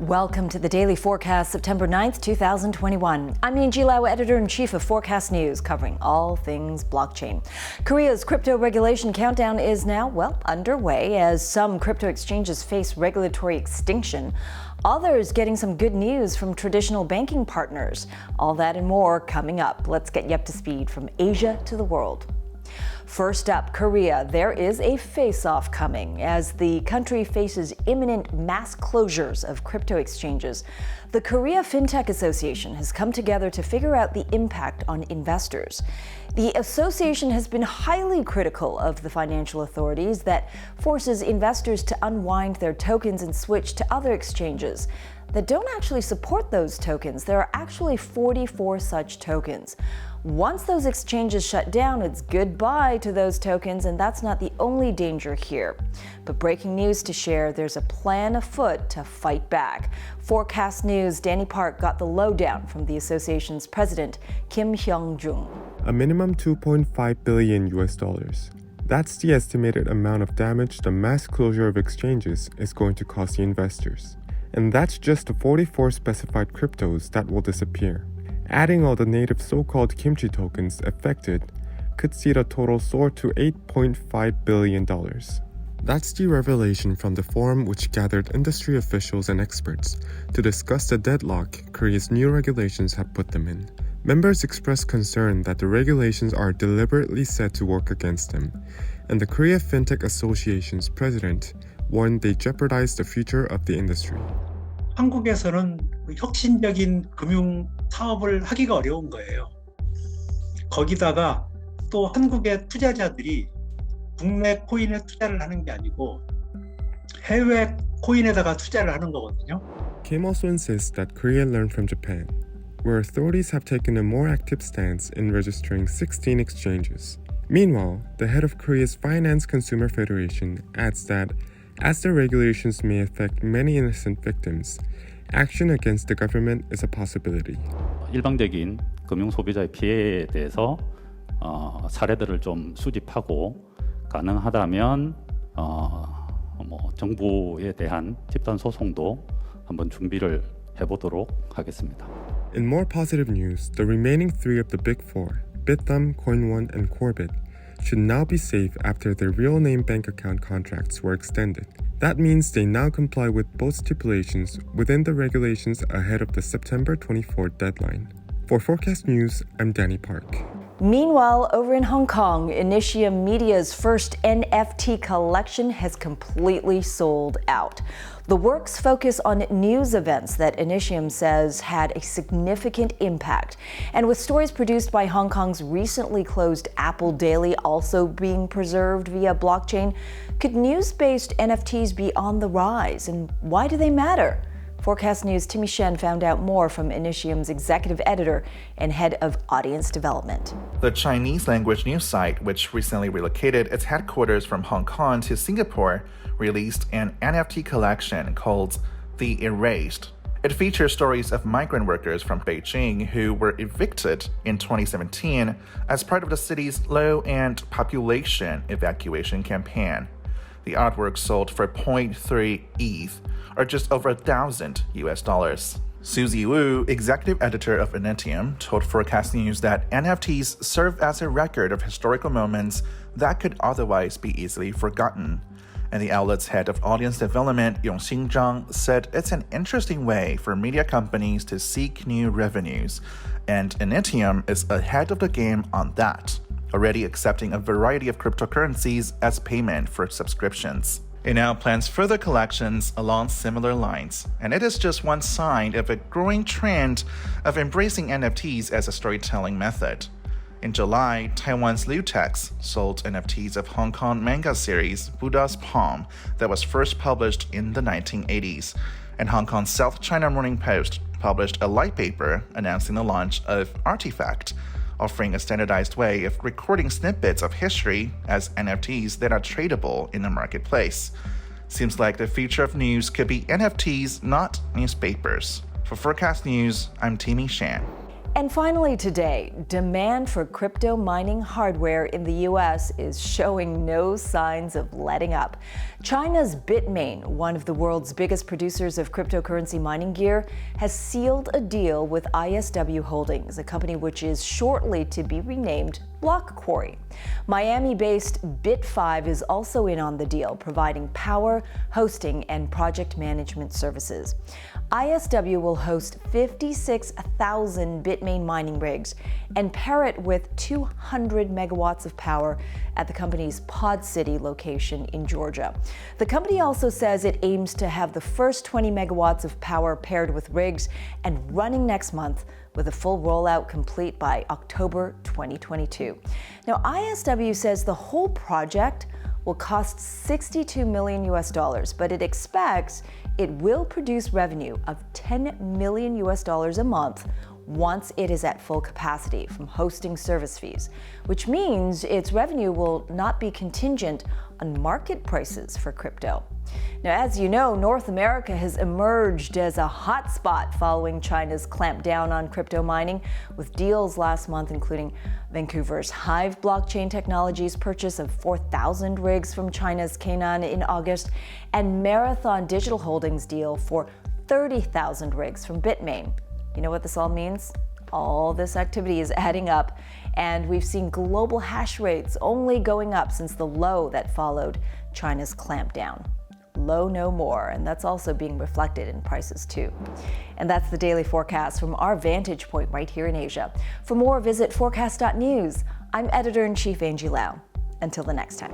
Welcome to the Daily Forkast, September 9th, 2021. I'm Angie Lau, Editor-in-Chief of Forecast News, covering all things blockchain. Korea's crypto regulation countdown is now, underway as some crypto exchanges face regulatory extinction. Others getting some good news from traditional banking partners. All that and more coming up. Let's get you up to speed from Asia to the world. First up, Korea. There is a face-off coming as the country faces imminent mass closures of crypto exchanges. The Korea Fintech Association has come together to figure out the impact on investors. The association has been highly critical of the financial authorities that forces investors to unwind their tokens and switch to other exchanges that don't actually support those tokens. There are actually 44 such tokens. Once those exchanges shut down, it's goodbye to those tokens, and that's not the only danger here. But breaking news to share, there's a plan afoot to fight back. Forecast News' Danny Park got the lowdown from the association's president, Kim Hyung-jung. A minimum $2.5 billion US dollars. That's the estimated amount of damage the mass closure of exchanges is going to cause the investors. And that's just the 44 specified cryptos that will disappear. Adding all the native so-called kimchi tokens affected could see the total soar to $8.5 billion. That's the revelation from the forum which gathered industry officials and experts to discuss the deadlock Korea's new regulations have put them in. Members expressed concern that the regulations are deliberately set to work against them, and the Korea Fintech Association's president warned they jeopardize the future of the industry. 한국에서는 혁신적인 금융 사업을 하기가 어려운 거예요. 거기다가 또 한국의 투자자들이 국내 코인에 투자를 하는 게 아니고 해외 코인에다가 투자를 하는 거거든요. Kim also insists that Korea learned from Japan, where authorities have taken a more active stance in registering 16 exchanges. Meanwhile, the head of Korea's Finance Consumer Federation adds that as the regulations may affect many innocent victims, action against the government is a possibility. 일방적인 금융 소비자의 피해에 대해서 사례들을 좀 수집하고 가능하다면 정부에 대한 집단 소송도 한번 준비를 해보도록 하겠습니다. In more positive news, the remaining three of the Big Four, Bithumb, Coin1, and Corbit, should now be safe after their real name bank account contracts were extended. That means they now comply with both stipulations within the regulations ahead of the September 24th deadline. For Forecast News, I'm Danny Park. Meanwhile, over in Hong Kong, Initium Media's first NFT collection has completely sold out. The works focus on news events that Initium says had a significant impact. And with stories produced by Hong Kong's recently closed Apple Daily also being preserved via blockchain, could news-based NFTs be on the rise? And why do they matter? Forecast News' Timmy Shen found out more from Initium's executive editor and head of audience development. The Chinese-language news site, which recently relocated its headquarters from Hong Kong to Singapore, released an NFT collection called The Erased. It features stories of migrant workers from Beijing who were evicted in 2017 as part of the city's low-end population evacuation campaign. The artwork sold for 0.3 ETH, or just over $1,000 US. Suzy Wu, executive editor of Initium, told Forecast News that NFTs serve as a record of historical moments that could otherwise be easily forgotten. And the outlet's head of audience development, Yongxin Zhang, said it's an interesting way for media companies to seek new revenues, and Initium is ahead of the game on that, already accepting a variety of cryptocurrencies as payment for subscriptions. It now plans further collections along similar lines, and it is just one sign of a growing trend of embracing NFTs as a storytelling method. In July, Taiwan's Lutex sold NFTs of Hong Kong manga series Buddha's Palm that was first published in the 1980s, and Hong Kong's South China Morning Post published a light paper announcing the launch of Artifact, offering a standardized way of recording snippets of history as NFTs that are tradable in the marketplace. Seems like the future of news could be NFTs, not newspapers. For Forecast News, I'm Timmy Shan. And finally today, demand for crypto mining hardware in the U.S. is showing no signs of letting up. China's Bitmain, one of the world's biggest producers of cryptocurrency mining gear, has sealed a deal with ISW Holdings, a company which is shortly to be renamed Block Quarry. Miami-based Bit5 is also in on the deal, providing power, hosting, and project management services. ISW will host 56,000 Bitmain mining rigs and pair it with 200 megawatts of power at the company's Pod City location in Georgia. The company also says it aims to have the first 20 megawatts of power paired with rigs and running next month, with a full rollout complete by October 2022. Now, ISW says the whole project will cost $62 million, but it expects it will produce revenue of $10 million a month once it is at full capacity from hosting service fees, which means its revenue will not be contingent on market prices for crypto. Now, as you know, North America has emerged as a hotspot following China's clampdown on crypto mining, with deals last month including Vancouver's Hive Blockchain Technologies' purchase of 4,000 rigs from China's Canaan in August, and Marathon Digital Holdings' deal for 30,000 rigs from Bitmain. You know what this all means? All this activity is adding up, and we've seen global hash rates only going up since the low that followed China's clampdown. Low no more, and that's also being reflected in prices too. And that's the Daily Forecast from our vantage point right here in Asia. For more, visit forecast.news. I'm Editor-in-Chief Angie Lau. Until the next time.